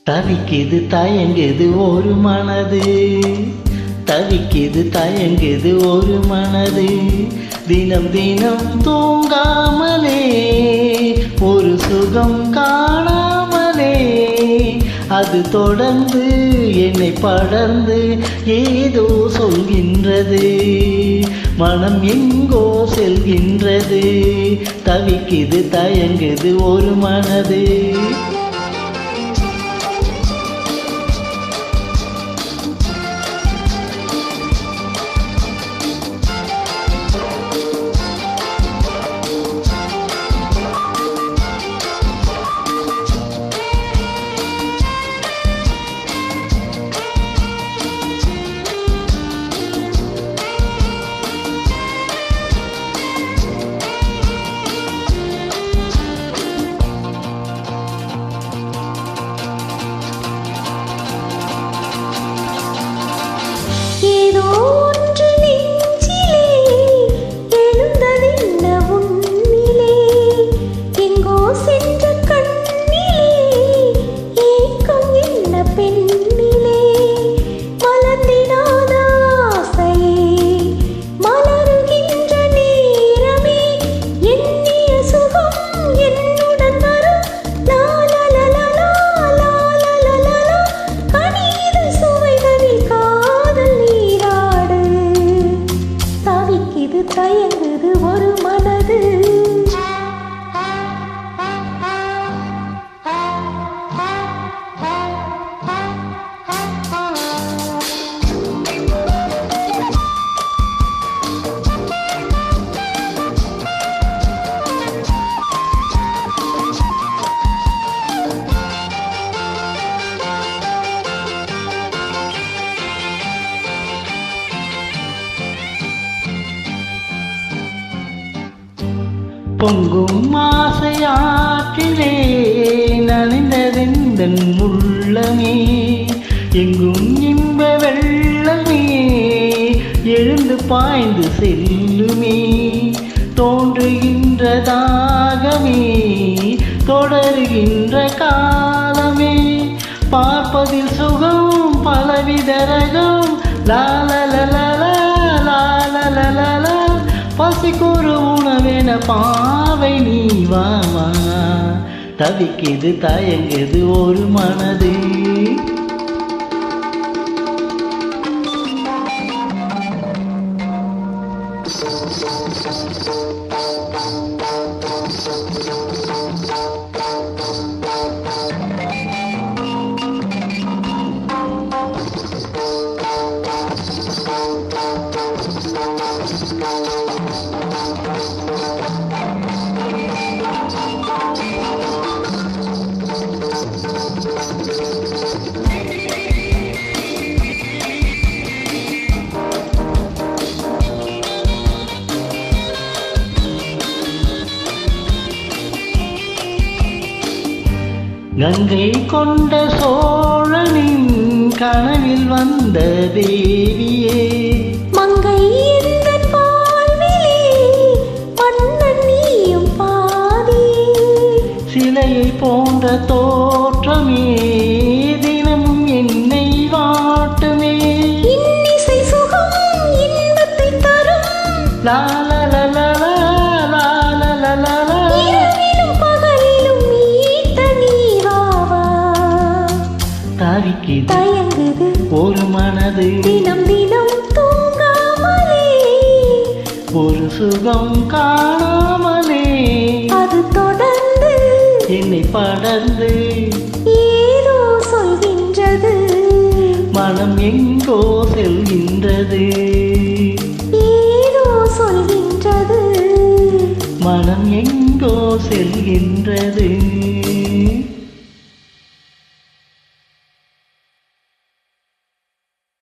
தவிக்குது தயங்குது ஒரு மனது, தவிக்குது தயங்குது ஒரு மனது, தினம் தினம் தூங்காமலே ஒரு சுகம் காணாமலே, அது தொடர்ந்து என்னை படர்ந்து ஏதோ சொல்கின்றது, மனம் எங்கோ செல்கின்றது, தவிக்குது தயங்குது ஒரு மனது. தயங்குது ஒரு மனது. பொங்கும் ஆசையாற்றிலே நனைந்ததெந்தன் உள்ளமே, எங்கும் இன்ப வெள்ளமே எழுந்து பாய்ந்து செல்லுமே, தோன்றுகின்ற தாகமே தொடருகின்ற காலமே, பார்ப்பதில் சுகம் பலவித ரகம், லாலலலலா பசிக்குறு உணவென பாவை நீ வாமா, தவிக்குது தயங்குது ஒரு மனது. கங்கை கொண்ட சோழனின் கனவில் வந்த தேவியே, மங்கை எந்தன் வாழ்விலே மன்னன் நீயும் பாதி, சிலையை போன்ற தோற்றமே தினமும் என்னை வாட்டுமே, இன்னிசை சுகம் இன்பத்தை தரும், லாலலலலா தயங்குது ஒரு மனது, தினம் தினம் தூங்காமலே ஒரு சுகம் காணாமலே, அது தொடர்ந்து என்னை படர்ந்து ஏதோ சொல்கின்றது, மனம் எங்கோ செல்கின்றது, ஏதோ சொல்கின்றது, மனம் எங்கோ செல்கின்றது.